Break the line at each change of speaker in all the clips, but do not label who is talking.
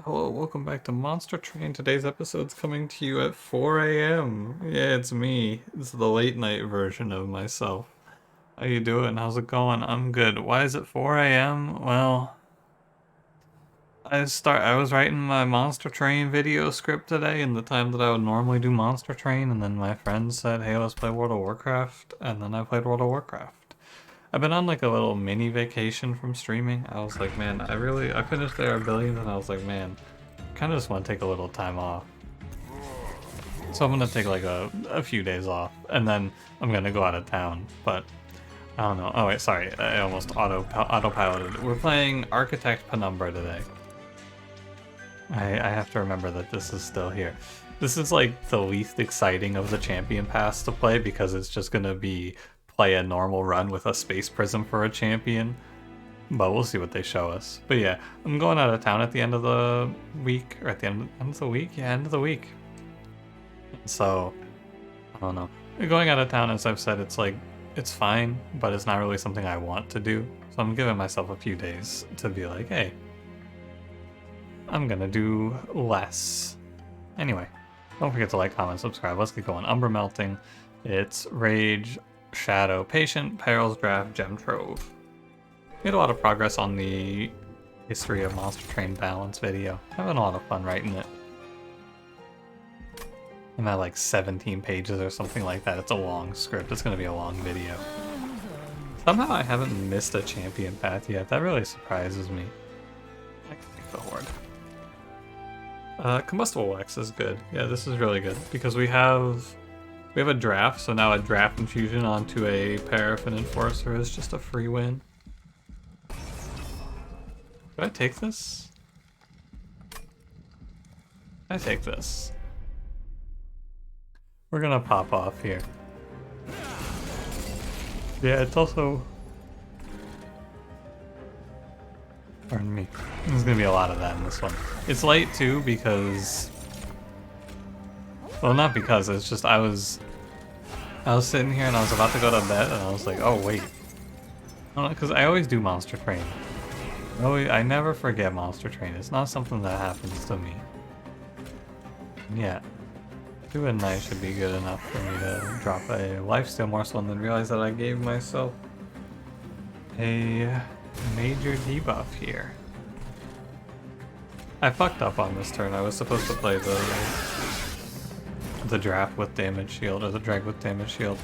Hello, welcome back to Monster Train. Today's episode's coming to you at 4 a.m. Yeah, it's me. It's the late night version of myself. How you doing? How's it going? I'm good. Why is it 4 a.m.? Well, I was writing my Monster Train video script today in the time that I would normally do Monster Train, and then my friend said, "Hey, let's play World of Warcraft," and then I played World of Warcraft. I've been on like a little mini vacation from streaming. I was like, man, I finished There Are Billions, and I was like, man, kind of just want to take a little time off. So I'm gonna take like a few days off, and then I'm gonna go out of town. But I don't know. Oh wait, sorry, I almost autopiloted. We're playing Architect Penumbra today. I have to remember that this is still here. This is like the least exciting of the champion paths to play because it's just gonna be play a normal run with a space prism for a champion. But we'll see what they show us. But yeah, I'm going out of town at the end of the week, or at the end of the week? Yeah, end of the week. So, I don't know. Going out of town, as I've said, it's like, it's fine, but it's not really something I want to do. So I'm giving myself a few days to be like, hey, I'm gonna do less. Anyway, don't forget to like, comment, subscribe. Let's get going. Umbra melting. It's Rage, Shadow, Patient, Perils, Draft, Gem Trove. Made a lot of progress on the history of Monster Train balance video. Having a lot of fun writing it. I'm at like 17 pages or something like that. It's a long script. It's going to be a long video. Somehow I haven't missed a champion path yet. That really surprises me. I can take the Horde. Combustible Wax is good. Yeah, this is really good because we have a draft, so now a draft infusion onto a Paraffin Enforcer is just a free win. Do I take this? I take this. We're gonna pop off here. Yeah, it's also... Pardon me. There's gonna be a lot of that in this one. It's late too because... Well, not because, it's just I was sitting here and I was about to go to bed and I was like, oh wait. I don't know, because I always do Monster Train. I never forget Monster Train. It's not something that happens to me. Yeah. Doing nice should be good enough for me to drop a lifesteal morsel and then realize that I gave myself a major debuff here. I fucked up on this turn. I was supposed to play the draft with damage shield or the drag with damage shield,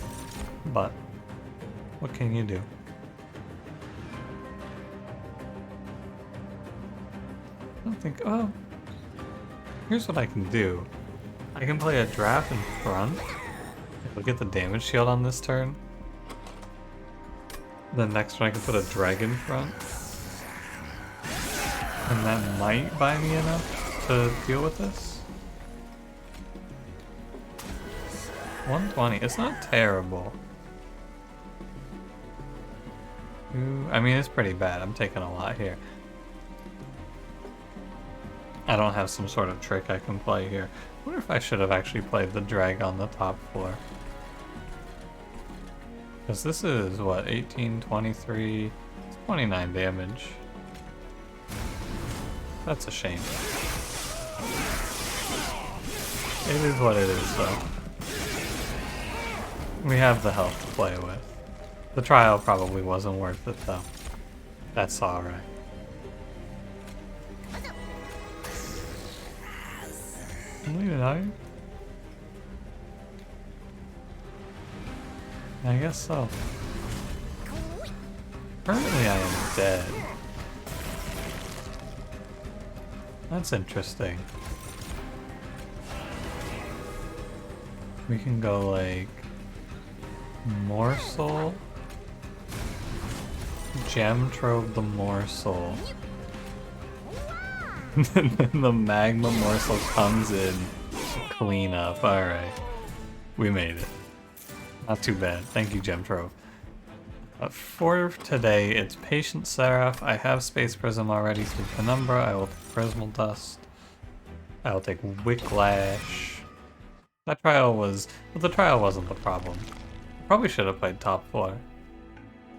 but what can you do? I don't think. Oh, here's what I can do. I can play a draft in front. I'll get the damage shield on this turn. Then next turn I can put a drag in front. And that might buy me enough to deal with this. 120. It's not terrible. Ooh, I mean, it's pretty bad. I'm taking a lot here. I don't have some sort of trick I can play here. I wonder if I should have actually played the drag on the top floor. Because this is, what, 18, 23, 29 damage. That's a shame. It is what it is, though. We have the health to play with. The trial probably wasn't worth it, though. That's alright. I guess so. Currently I am dead. That's interesting. We can go like... Morsel? Gem Trove the Morsel. And then the Magma Morsel comes in. Clean up. Alright. We made it. Not too bad. Thank you, Gem Trove. For today, it's Patient Seraph. I have Space Prism already through Penumbra. I will take Prismal Dust. I will take Wicklash. That trial was... Well, the trial wasn't the problem. Probably should have played top floor.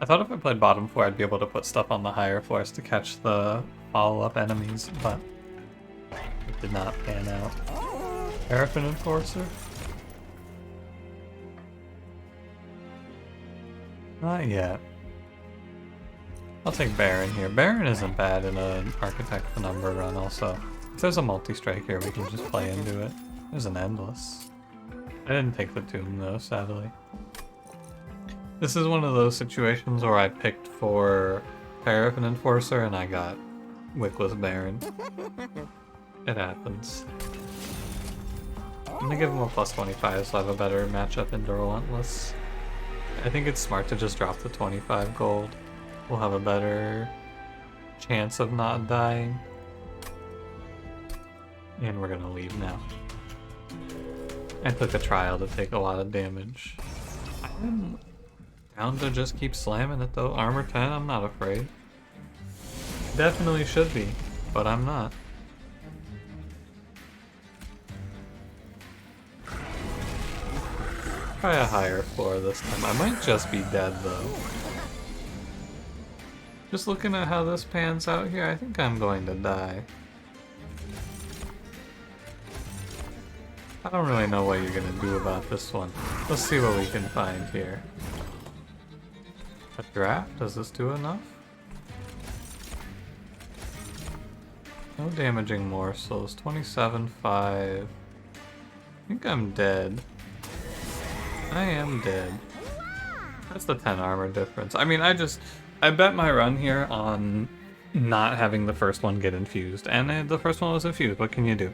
I thought if I played bottom floor, I'd be able to put stuff on the higher floors to catch the follow-up enemies, but It did not pan out. Paraffin Enforcer? Not yet. I'll take Baron here. Baron isn't bad in an Architect of Umbra run also. If there's a multi-strike here, we can just play into it. There's an Endless. I didn't take the Tomb though, sadly. This is one of those situations where I picked for Paraffin Enforcer and I got Wickless Baron. It happens. I'm gonna give him a plus 25 so I have a better matchup into Relentless. I think it's smart to just drop the 25 gold. We'll have a better chance of not dying. And we're gonna leave now. I took a trial to take a lot of damage. I'm down to just keep slamming it though. Armor 10, I'm not afraid. Definitely should be, but I'm not. Try a higher floor this time. I might just be dead though. Just looking at how this pans out here, I think I'm going to die. I don't really know what you're gonna do about this one. Let's see what we can find here. A draft? Does this do enough? No damaging morsels. 27.5. I think I'm dead. I am dead. That's the 10 armor difference. I mean, I bet my run here on not having the first one get infused. And the first one was infused. What can you do?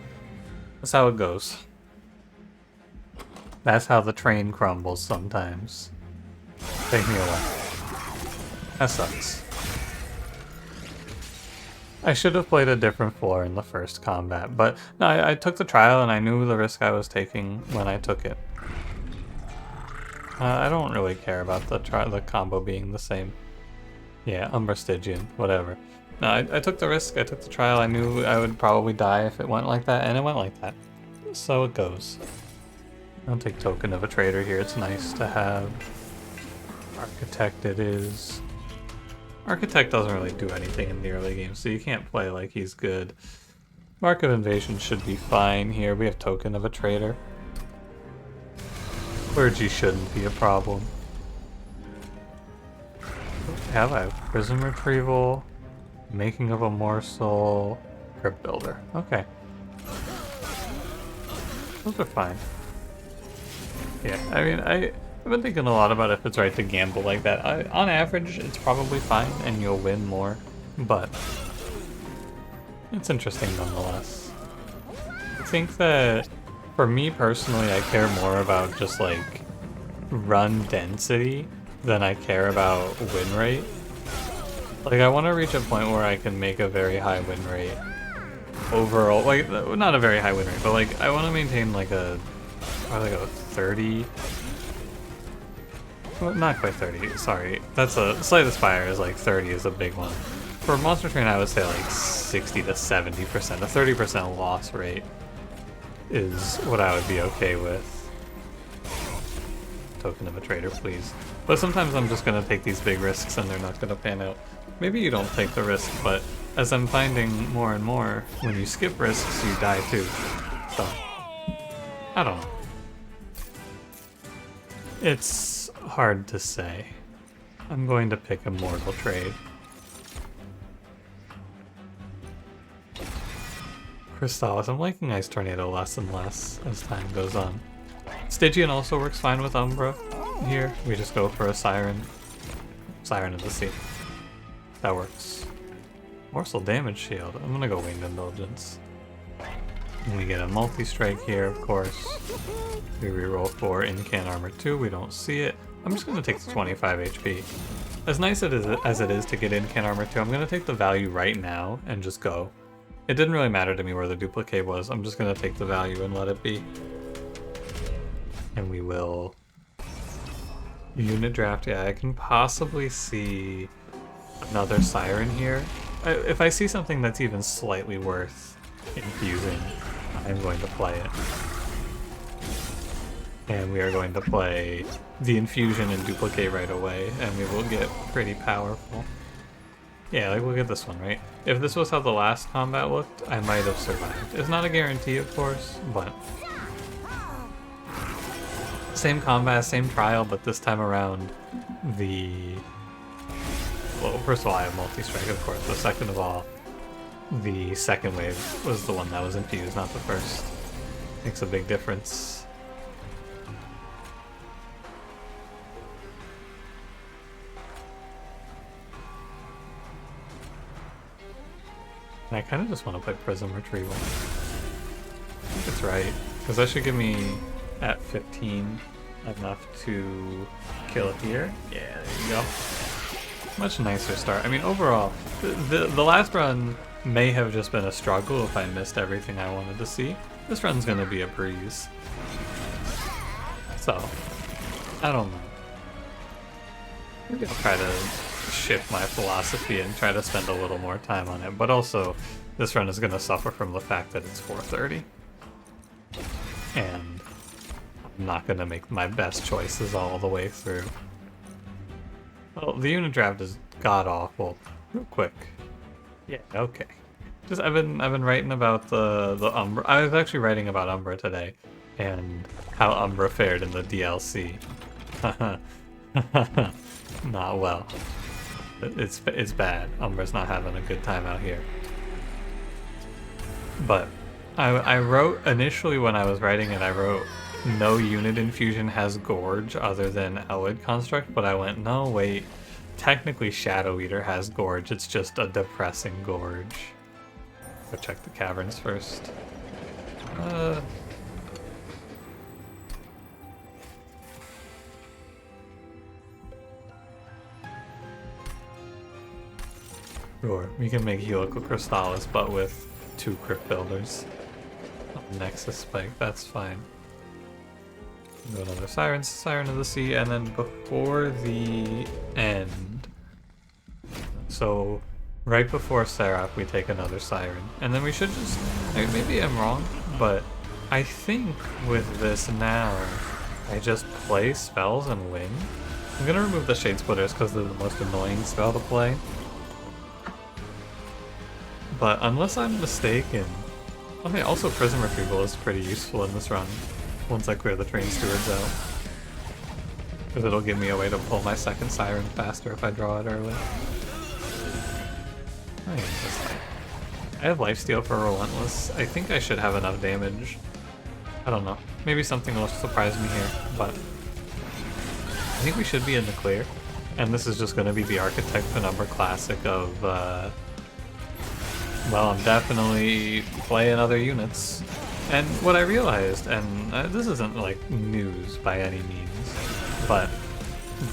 That's how it goes. That's how the train crumbles sometimes. Take me away. That sucks. I should have played a different floor in the first combat, but no, I took the trial and I knew the risk I was taking when I took it. I don't really care about the combo being the same. Yeah, Umbra Stygian, whatever. No, I took the risk, I took the trial, I knew I would probably die if it went like that, and it went like that. So it goes. I'll take Token of a Traitor here, it's nice to have. Architect it is. Architect doesn't really do anything in the early game, so you can't play like he's good. Mark of Invasion should be fine here. We have Token of a Traitor. Clergy shouldn't be a problem. What do we have? I have Prism Retrieval, Making of a Morsel, Crypt Builder. Okay. Those are fine. Yeah, I mean, I've been thinking a lot about if it's right to gamble like that. On average, it's probably fine and you'll win more, but it's interesting nonetheless. I think that for me personally, I care more about just like run density than I care about win rate. Like I want to reach a point where I can make a very high win rate overall, like not a very high win rate, but like I want to maintain like a 30. Well, not quite 30, sorry. That's a Slay the Spire is like 30 is a big one. For Monster Train, I would say like 60 to 70%. A 30% loss rate is what I would be okay with. Token of a Traitor, please. But sometimes I'm just gonna take these big risks and they're not gonna pan out. Maybe you don't take the risk, but as I'm finding more and more, when you skip risks, you die too. So, I don't know. It's hard to say. I'm going to pick Immortal Trade. Crystallis, I'm liking Ice Tornado less and less as time goes on. Stygian also works fine with Umbra here. We just go for a Siren. Siren of the Sea. That works. Morsel Damage Shield. I'm gonna go Winged Indulgence. And we get a multi-strike here, of course. We reroll for Incan Armor 2. We don't see it. I'm just gonna take the 25 HP. As nice as it is to get Incan Armor 2, I'm gonna take the value right now and just go. It didn't really matter to me where the duplicate was. I'm just gonna take the value and let it be. And we will unit draft. Yeah, I can possibly see another Siren here. If I see something that's even slightly worth infusing, I'm going to play it. And we are going to play the infusion and duplicate right away, and we will get pretty powerful. Yeah, like look at this one, right? If this was how the last combat looked, I might have survived. It's not a guarantee, of course, but same combat, same trial, but this time around, well, first of all, I have multi-strike, of course, but second of all, the second wave was the one that was infused, not the first. Makes a big difference. And I kind of just want to play Prism Retrieval. I think it's right, because that should give me, at 15, enough to kill it here. Yeah, there you go. Much nicer start. I mean, overall, the last run may have just been a struggle if I missed everything I wanted to see. This run's gonna be a breeze. So, I don't know. Maybe I'll try to shift my philosophy and try to spend a little more time on it, but also, this run is gonna suffer from the fact that it's 4:30. And I'm not gonna make my best choices all the way through. Well, the unit draft is god-awful. Real quick. Yeah, okay. Just I've been writing about the Umbra. I was actually writing about Umbra today, and how Umbra fared in the DLC. Not well. It's bad. Umbra's not having a good time out here. But I wrote initially when I was writing it, I wrote no unit infusion has Gorge other than Elwood Construct, but I went, no, wait. Technically Shadow Eater has Gorge, it's just a depressing Gorge. Go check the caverns first. Sure, we can make Helical Crystallis, but with 2 Crypt Builders. Nexus Spike, that's fine. Do another Siren of the Sea, and then before the end, so right before Seraph, we take another Siren, and then we should just, maybe I'm wrong, but I think with this now, I just play spells and win. I'm gonna remove the Shade Splitters because they're the most annoying spell to play. But unless I'm mistaken, okay, also Prism Retrieval is pretty useful in this run. Once I clear the Train Stewards out. Because it'll give me a way to pull my second Siren faster if I draw it early. I have Lifesteal for Relentless. I think I should have enough damage. I don't know. Maybe something will surprise me here, but I think we should be in the clear. And this is just going to be the Architect Penumbra classic of, well, I'm definitely playing other units. And what I realized, and this isn't like news by any means, but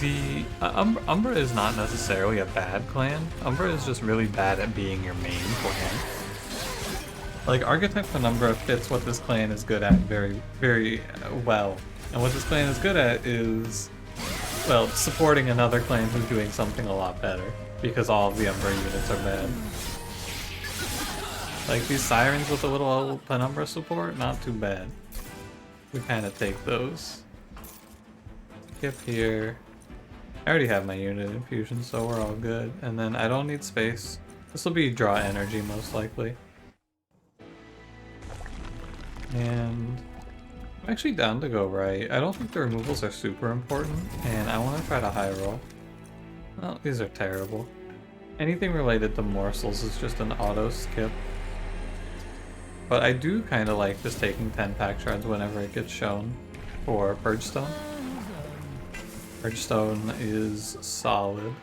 the Umbra is not necessarily a bad clan. Umbra is just really bad at being your main clan. Like, Architect Penumbra fits what this clan is good at very, very well. And what this clan is good at is, well, supporting another clan who's doing something a lot better, because all of the Umbra units are bad. Like, these Sirens with a little Penumbra support, not too bad. We kind of take those. Skip here. I already have my unit infusion, so we're all good. And then I don't need space. This will be draw energy, most likely. And I'm actually down to go right. I don't think the removals are super important, and I want to try to high roll. Well, these are terrible. Anything related to morsels is just an auto skip. But I do kind of like just taking 10 pack shards whenever it gets shown for Purgestone. Purgestone is solid.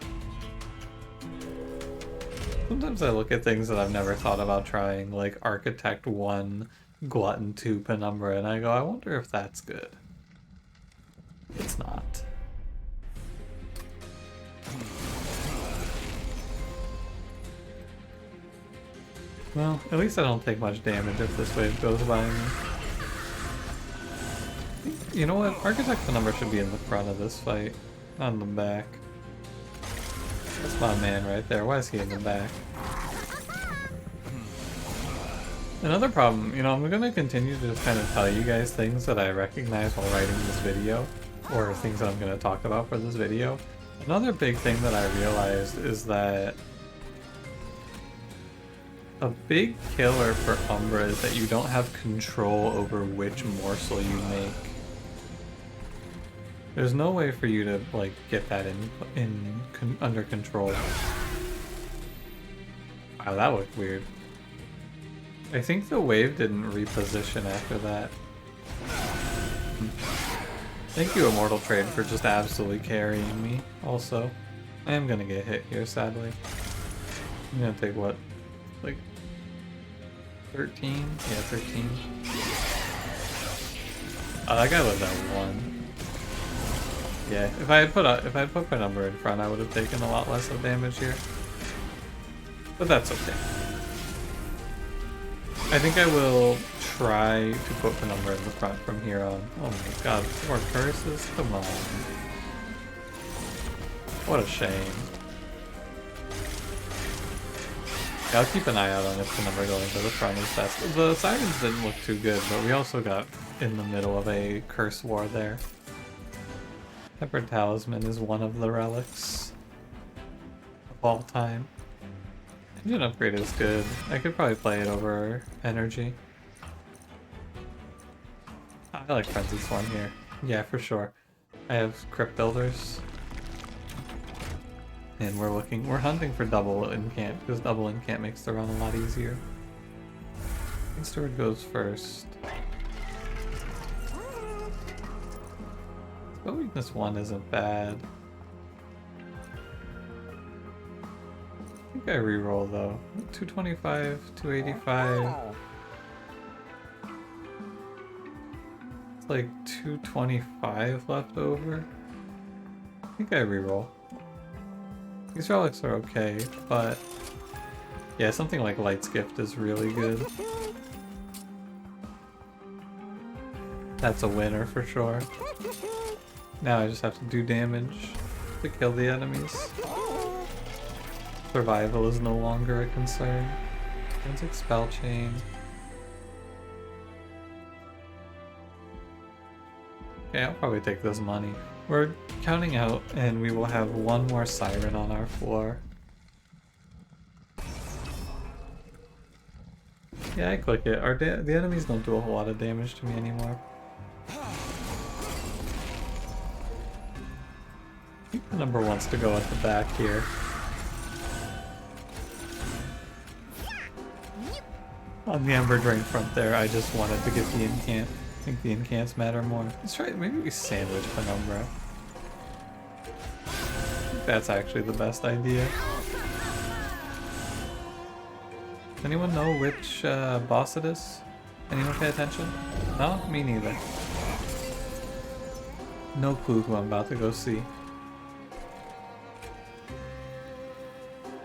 Sometimes I look at things that I've never thought about trying, like Architect 1, Glutton 2, Penumbra, and I go, I wonder if that's good. It's not. Well, at least I don't take much damage if this wave goes by me. You know what? Architect Penumbra should be in the front of this fight, not in the back. That's my man right there. Why is he in the back? Another problem, you know, I'm going to continue to just kind of tell you guys things that I recognize while writing this video, or things that I'm going to talk about for this video. Another big thing that I realized is that A big killer for Umbra is that you don't have control over which morsel you make. There's no way for you to like get that under control. Wow, that looked weird. I think the wave didn't reposition after that. Thank you, Immortal Trade, for just absolutely carrying me. Also, I am gonna get hit here, sadly. I'm gonna take what, like 13? Yeah, 13. Oh, that guy lived at 1. Yeah, if I had put my number in front, I would have taken a lot less of damage here. But that's okay. I think I will try to put the number in the front from here on. Oh my god, 4 curses? Come on. What a shame. Yeah, I'll keep an eye out on if the number going to the front is best. The sirens didn't look too good, but we also got in the middle of a curse war there. Pepper Talisman is one of the relics of all time. Engine upgrade is good. I could probably play it over energy. I like Frenzy Swarm here. Yeah, for sure. I have Crypt Builders. And we're hunting for double incant, because double incant makes the run a lot easier. Steward goes first. Spell weakness 1 isn't bad. I think I reroll though. 225, 285. It's like 225 left over. I think I reroll. These relics are okay, but yeah, something like Light's Gift is really good. That's a winner for sure. Now I just have to do damage to kill the enemies. Survival is no longer a concern. Intrinsic Spell Chain. Okay, I'll probably take this money. We're counting out, and we will have one more siren on our floor. Yeah, I click it. The enemies don't do a whole lot of damage to me anymore. I think the number wants to go at the back here. On the Ember Drain front there, I just wanted to get the incant. I think the incants matter more. Let's try, maybe we sandwich Penumbra. I think that's actually the best idea. Anyone know which boss it is? Anyone pay attention? No? Me neither. No clue who I'm about to go see.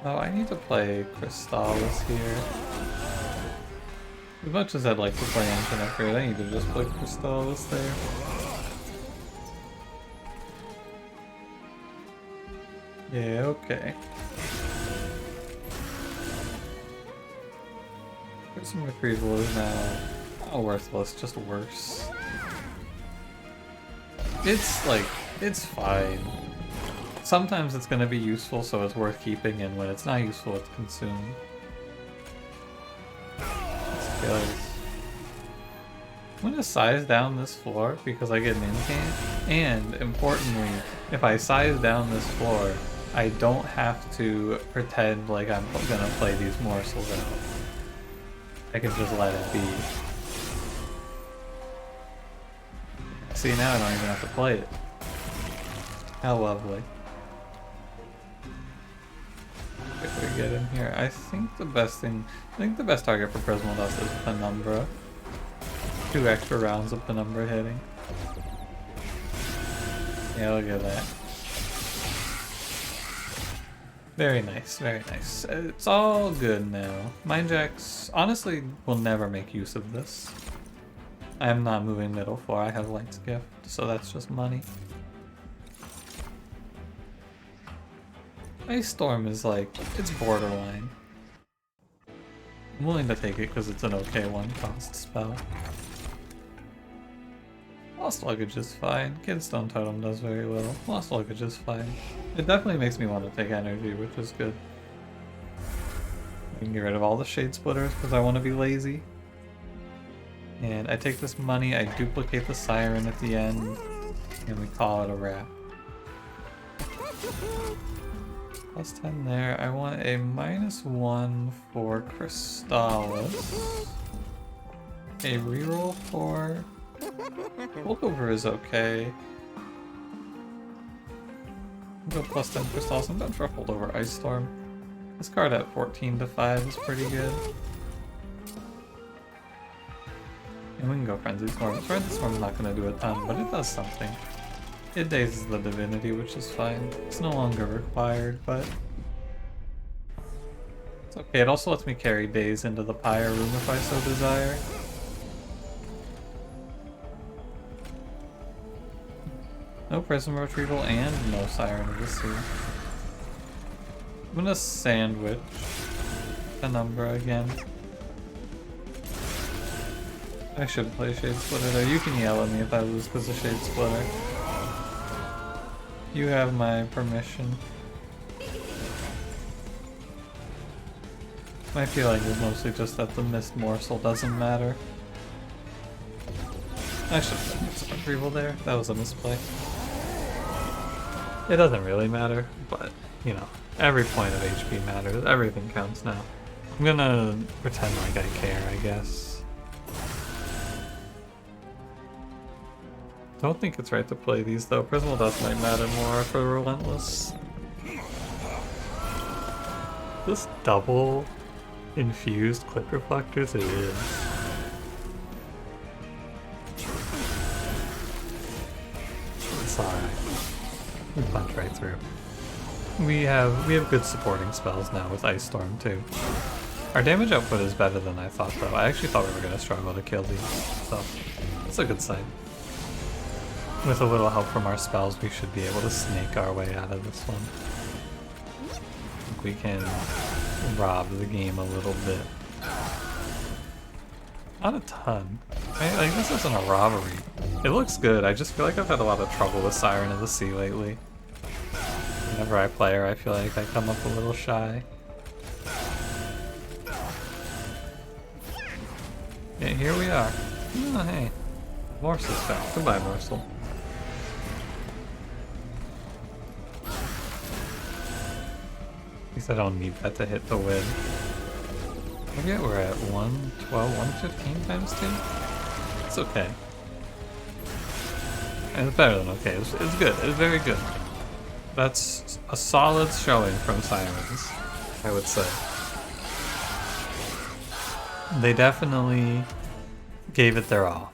Oh, I need to play Crystallis here. As much as I'd like to play Engine Upgrade, I need to just play Crystallis there. Yeah, okay. Prism Retrieval is now not worthless, just worse. It's like, it's fine. Sometimes it's gonna be useful, so it's worth keeping, and when it's not useful, it's consumed. I'm gonna size down this floor because I get an incant, and importantly, if I size down this floor, I don't have to pretend like I'm gonna play these morsels out. I can just let it be. See, now I don't even have to play it. How lovely. If we get in here, I think the best target for Prismal Dust is Penumbra. 2 extra rounds of Penumbra hitting. Yeah, look at that. Very nice, very nice. It's all good now. Mindjacks, honestly, will never make use of this. I am not moving middle 4, I have Light's Gift, so that's just money. Ice Storm is like, it's borderline. I'm willing to take it because it's an okay 1-cost spell. Lost Luggage is fine. Kidstone Totem does very well. Lost Luggage is fine. It definitely makes me want to take energy, which is good. can get rid of all the shade splitters because I want to be lazy. And I take this money, I duplicate the siren at the end, and we call it a wrap. Plus 10 there. I want a -1 for Crystallis. A reroll for Holdover is okay. Go plus 10 Crystallis. I'm done for Holdover Ice Storm. This card at 14 to 5 is pretty good. And we can go Frenzy Storm. Frenzy Storm's not going to do a ton, but it does something. It dazes the Divinity, which is fine. It's no longer required, but it's okay. It also lets me carry Daze into the Pyre room if I so desire. No Prism Retrieval and no Siren of the Sea. I'm gonna sandwich an Umbra again. I should play Shade Splitter there. You can yell at me if I lose because of Shade Splitter. You have my permission. My feeling is mostly just that the missed morsel doesn't matter. I should have done some retrieval there. That was a misplay. It doesn't really matter, but, you know, every point of HP matters. Everything counts now. I'm gonna pretend like I care, I guess. Don't think it's right to play these though. Prismal Dust might matter more for Relentless. This double infused Click Reflectors, it is. It's alright. We punch right through. We have good supporting spells now with Ice Storm too. Our damage output is better than I thought though. I actually thought we were gonna struggle to kill these, so it's a good sign. With a little help from our spells, we should be able to snake our way out of this one. I think we can rob the game a little bit. Not a ton. Like, this isn't a robbery. It looks good, I just feel like I've had a lot of trouble with Siren of the Sea lately. Whenever I play her, I feel like I come up a little shy. Yeah, here we are. Oh, hey. Morsel's back. Goodbye, Morsel. At least I don't need that to hit the win. I forget we're at 112, 115 times 2? It's okay. And it's better than okay. It's good. It's very good. That's a solid showing from Sirens, I would say. They definitely gave it their all.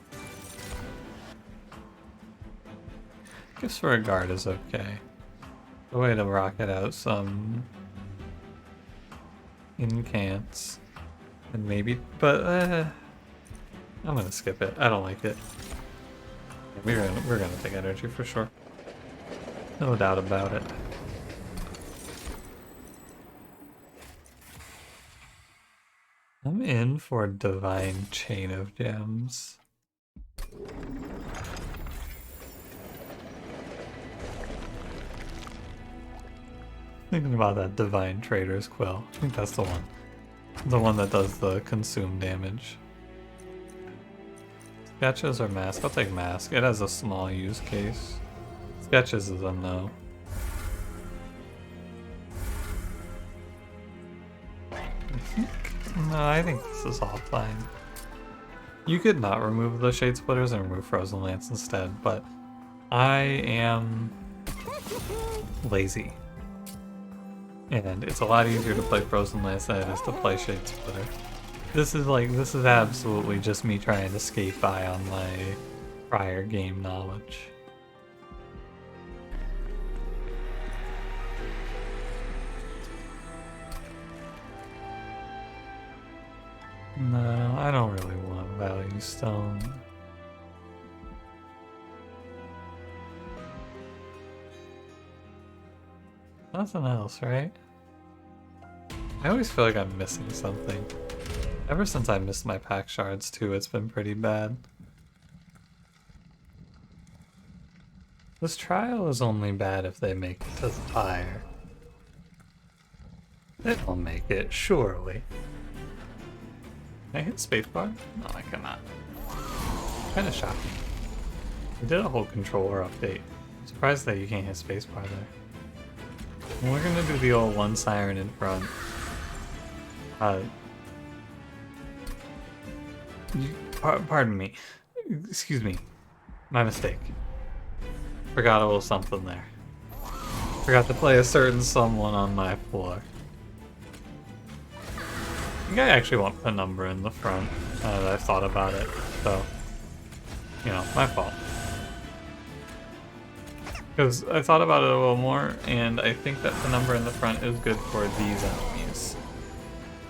Gifts for a guard is okay. The way to rocket out some incants. And maybe, but I'm gonna skip it. I don't like it. We're gonna take energy for sure. No doubt about it. I'm in for Divine Chain of Gems. Thinking about that Divine Trader's Quill. I think that's the one. The one that does the consume damage. Sketches or Mask? I'll take Mask. It has a small use case. Sketches is a no. No, I think this is all fine. You could not remove the Shade Splitters and remove Frozen Lance instead, but I am lazy. And it's a lot easier to play Frozen Lance than it is to play Shade Splitter. This is absolutely just me trying to skate by on my prior game knowledge. No, I don't really want Value Stone. Nothing else, right? I always feel like I'm missing something. Ever since I missed my pack shards too, it's been pretty bad. This trial is only bad if they make it to the fire. It'll make it, surely. Can I hit spacebar? No, I cannot. Kinda shocking. We did a whole controller update. I'm surprised that you can't hit spacebar there. And we're gonna do the old one siren in front. Pardon me. Excuse me. My mistake. Forgot a little something there. Forgot to play a certain someone on my floor. I think I actually want a number in the front. I've thought about it, so you know, my fault. Because I thought about it a little more, and I think that the number in the front is good for these enemies.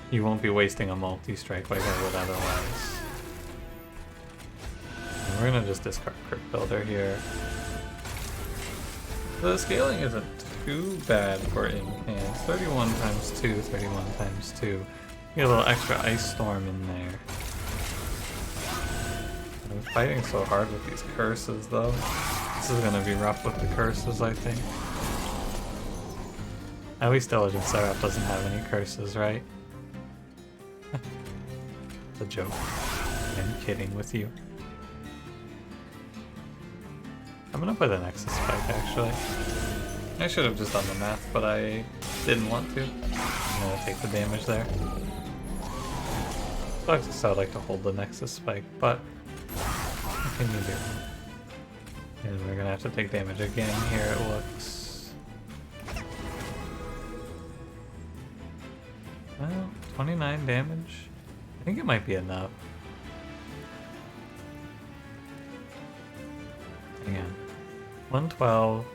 You won't be wasting a multi-strike like I would otherwise. And we're gonna just discard Crypt Builder here. The scaling isn't too bad for in-hands. 31 times 2, 31 times 2. Get a little extra Ice Storm in there. I'm fighting so hard with these curses though. This is gonna be rough with the curses, I think. At least Diligent Seraph doesn't have any curses, right? It's a joke. I'm kidding with you. Coming up with a Nexus Spike, actually. I should have just done the math, but I didn't want to. I'm gonna take the damage there. So I'd like to hold the Nexus Spike, but what can you do? And we're gonna have to take damage again here, it looks. Well, 29 damage. I think it might be enough. Hang on. 112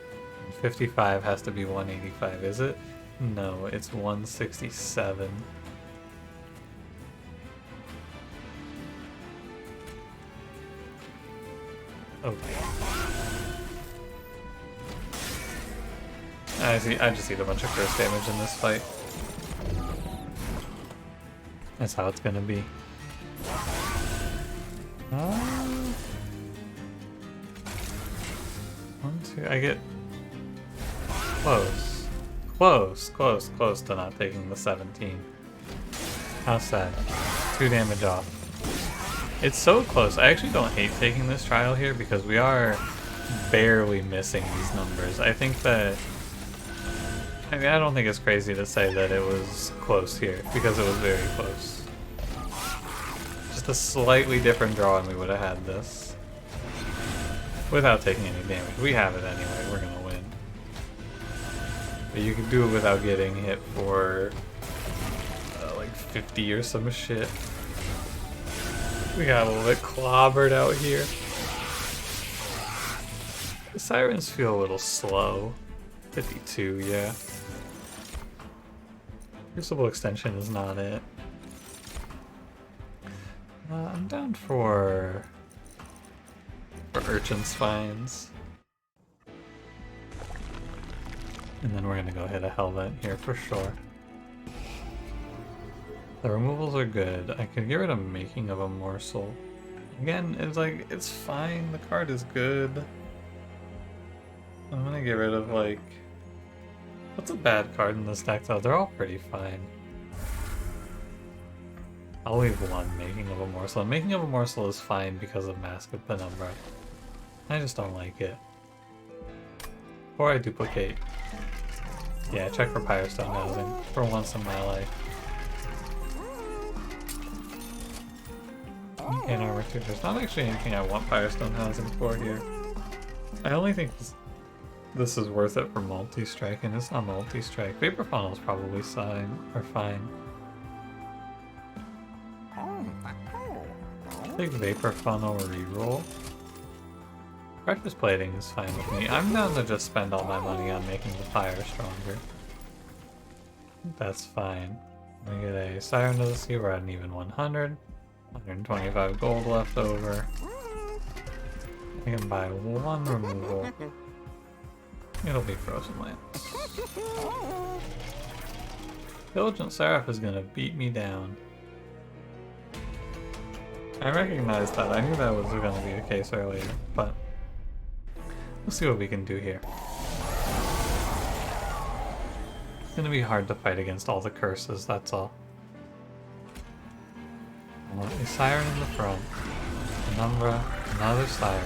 and 55 has to be 185, is it? No, it's 167. Okay. I just eat a bunch of curse damage in this fight. That's how it's gonna be. One, two, I get close. Close to not taking the 17. How sad. 2 damage off. It's so close. I actually don't hate taking this trial here because we are barely missing these numbers. I think that... I mean, I don't think it's crazy to say that it was close here because it was very close. Just a slightly different draw and we would have had this. Without taking any damage. We have it anyway, we're gonna win. But you can do it without getting hit for like 50 or some shit. We got a little bit clobbered out here. The sirens feel a little slow. 52, yeah. Crucible extension is not it. I'm down for Urchin Spines. And then we're gonna go hit a Hellvent here for sure. The removals are good. I could get rid of Making of a Morsel. Again, it's like, it's fine. The card is good. I'm gonna get rid of like... What's a bad card in this deck though? They're all pretty fine. I'll leave one, Making of a Morsel. Making of a Morsel is fine because of Mask of Penumbra. I just don't like it. Or I duplicate. Yeah, check for Pyrostone Housing for once in my life. And armor too. There's not actually anything I want Pyrostone Housing for here. I only think this is worth it for multi-strike, and it's not multi-strike. Vapor Funnel is probably fine. Take Vapor Funnel reroll. Practice Plating is fine with me. I'm down to just spend all my money on making the fire stronger. That's fine. We get a Siren of the Sea, we're at an even 100. 125 gold left over. I can buy one removal. It'll be Frozen Lands. Diligent Seraph is gonna beat me down. I recognized that. I knew that was gonna be the case earlier, but we'll see what we can do here. gonna be hard to fight against all the curses, that's all. A siren in the front. An Umbra, another siren.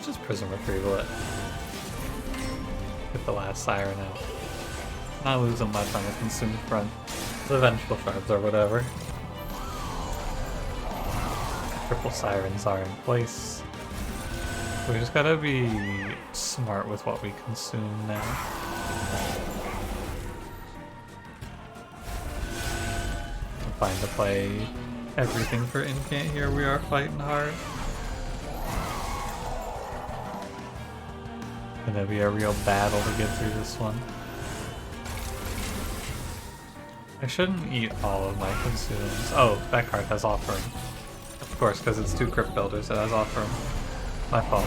Just Prism Retrieval it. Get the last siren out. Not losing much on the consumed front. The vengeful shards or whatever. Triple sirens are in place. We just gotta be smart with what we consume now. Fine to play everything for Incant here. We are fighting hard. Gonna be a real battle to get through this one. I shouldn't eat all of my consumes. Oh, that card has Offering. Of course, because it's 2 Crypt Builders, it has Offering. My fault.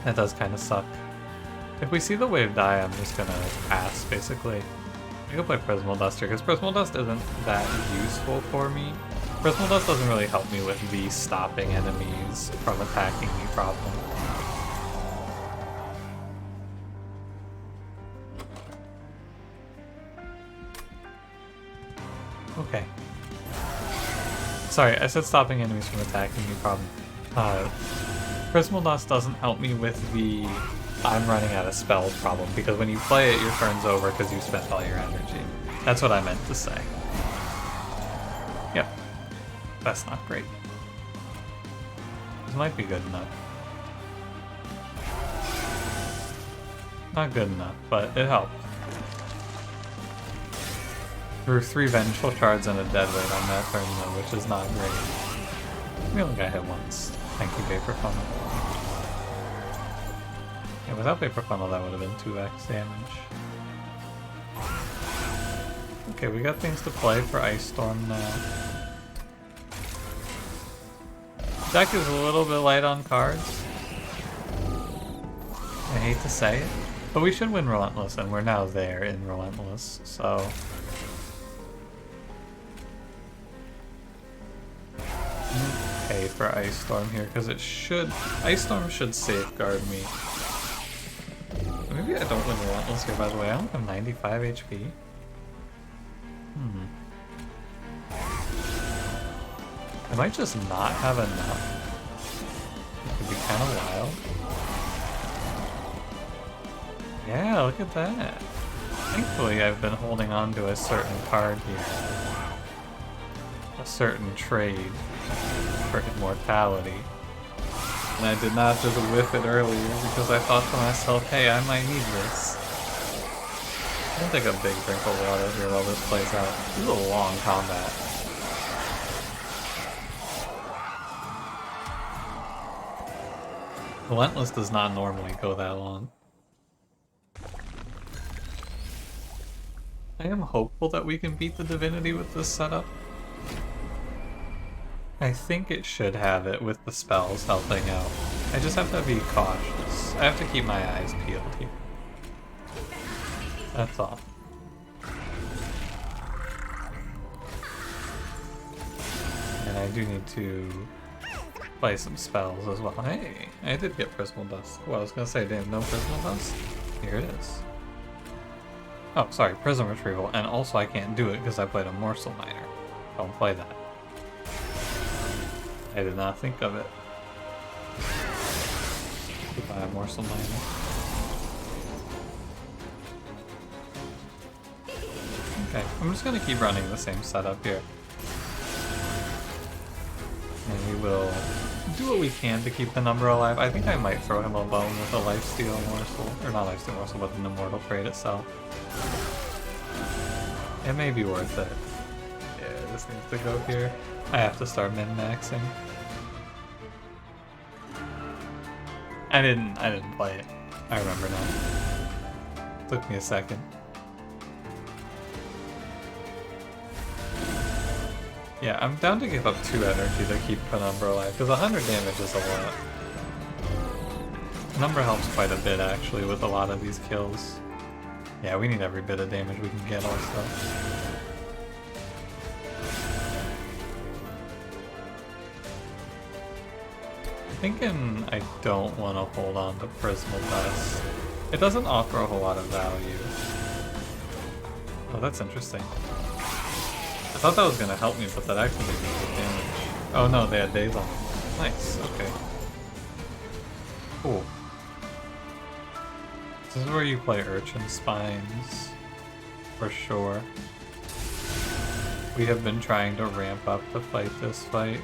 That does kind of suck. If we see the wave die, I'm just gonna pass, basically. I could play Prismal Dust here, because Prismal Dust isn't that useful for me. Prismal Dust doesn't really help me with the stopping enemies from attacking me problem. Okay. Sorry, I said stopping enemies from attacking me problem. Prismal Dust doesn't help me with the I'm running out of spells problem, because when you play it, your turn's over because you spent all your energy. That's what I meant to say. Yep. That's not great. This might be good enough. Not good enough, but it helped. Threw 3 Vengeful Shards and a Dead Weight on that turn though, which is not great. We only got hit once. Thank you, Vapor Funnel. Yeah, without Vapor Funnel that would have been 2x damage. Okay, we got things to play for Ice Storm now. Deck is a little bit light on cards. I hate to say it, but we should win Relentless, and we're now there in Relentless, so... pay for Ice Storm here, because it should... Ice Storm should safeguard me. Maybe I don't win Relentless here, by the way. I only have 95 HP. I might just not have enough. It could be kind of wild. Yeah, look at that. Thankfully, I've been holding on to a certain card here. A certain trade for immortality. And I did not just whiff it earlier because I thought to myself, hey, I might need this. I'm gonna take a big drink of water here while this plays out. This is a long combat. Relentless does not normally go that long. I am hopeful that we can beat the Divinity with this setup. I think it should have it with the spells helping out. I just have to be cautious. I have to keep my eyes peeled here. That's all. And I do need to play some spells as well. Hey, I did get Prismal Dust. Well, I was gonna say, damn, no Prismal Dust? Here it is. Oh, sorry, Prism Retrieval, and also I can't do it because I played a Morsel Miner. Don't play that. I did not think of it. Goodbye, Morsel Miner. Okay, I'm just gonna keep running the same setup here. And we will do what we can to keep the number alive. I think I might throw him a bone with a Lifesteal Morsel. Or not Lifesteal Morsel, but an Immortal Trade itself. It may be worth it. Yeah, this needs to go here. I have to start min-maxing. I didn't play it. I remember now. Took me a second. Yeah, I'm down to give up 2 energy to keep Penumbra alive, because 100 damage is a lot. Penumbra helps quite a bit, actually, with a lot of these kills. Yeah, we need every bit of damage we can get, also. Thinking I don't want to hold on to Prism Best. It doesn't offer a whole lot of value. Oh, that's interesting. I thought that was going to help me, but that actually made me take damage. Oh no, they had days on them. Nice, okay. Cool. This is where you play Urchin Spines, for sure. We have been trying to ramp up to fight this fight.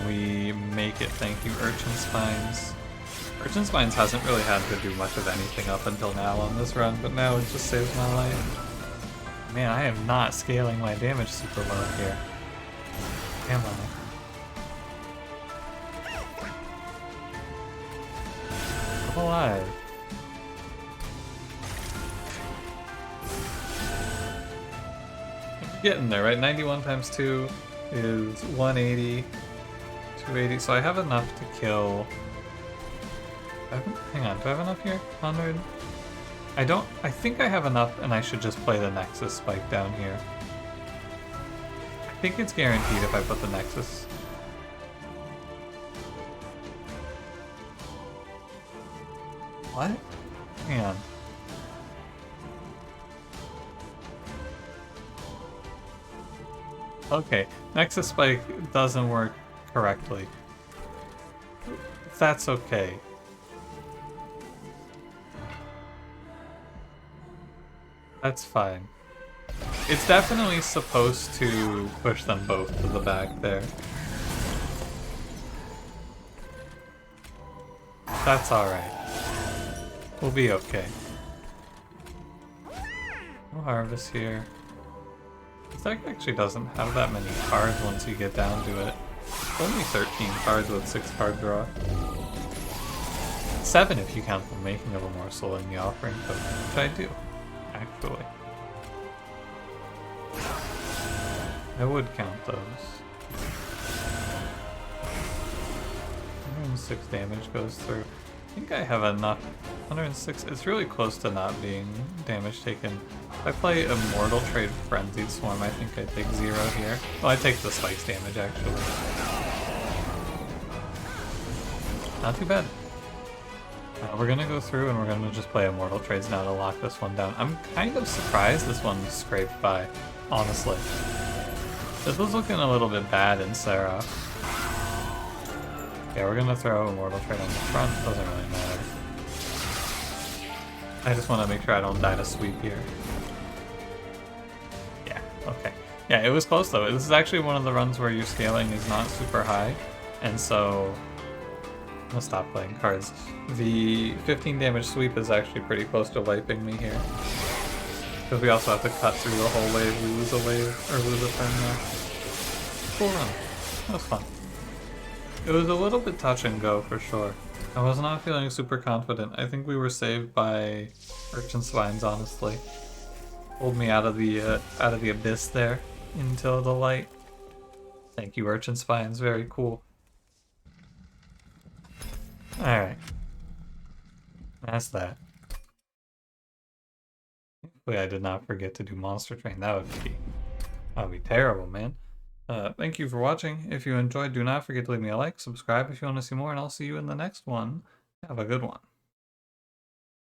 We make it, thank you, Urchin Spines. Urchin Spines hasn't really had to do much of anything up until now on this run, but now it just saves my life. Man, I am not scaling my damage super low here. Am I? I'm alive. I'm getting there, right? 91 times 2 is 180. 280, so I have enough to kill... hang on, do I have enough here? 100? I think I have enough, and I should just play the Nexus spike down here. I think it's guaranteed if I put the Nexus. What? Hang on. Okay, Nexus spike doesn't work correctly. That's okay. That's fine. It's definitely supposed to push them both to the back there. That's alright. We'll be okay. No harvest here. This deck actually doesn't have that many cards once you get down to it. Only 13 cards with 6 card draw. 7 if you count the making of a morsel in the offering token, which I do, actually. I would count those. 106 damage goes through. I think I have enough. 106, it's really close to not being damage taken. If I play Immortal Trade Frenzied Swarm, I think I take 0 here. Well, I take the spikes damage, actually. Not too bad. We're gonna go through and we're gonna just play Immortal Trades now to lock this one down. I'm kind of surprised this one scraped by, honestly. This was looking a little bit bad in Seraph. Yeah, we're gonna throw Immortal Trade on the front, doesn't really matter. I just want to make sure I don't die to sweep here. Yeah, okay. Yeah, it was close though. This is actually one of the runs where your scaling is not super high, and so... I'm gonna stop playing cards. The 15 damage sweep is actually pretty close to wiping me here. Because we also have to cut through the whole wave, we lose a wave, or lose a turn now. Cool run. That was fun. It was a little bit touch and go for sure. I was not feeling super confident. I think we were saved by Urchin Spines, honestly. Pulled me out of the abyss there into the light. Thank you, Urchin Spines. Very cool. Alright. That's that. Hopefully I did not forget to do Monster Train. That would be terrible, man. Thank you for watching. If you enjoyed, do not forget to leave me a like, subscribe if you want to see more, and I'll see you in the next one. Have a good one.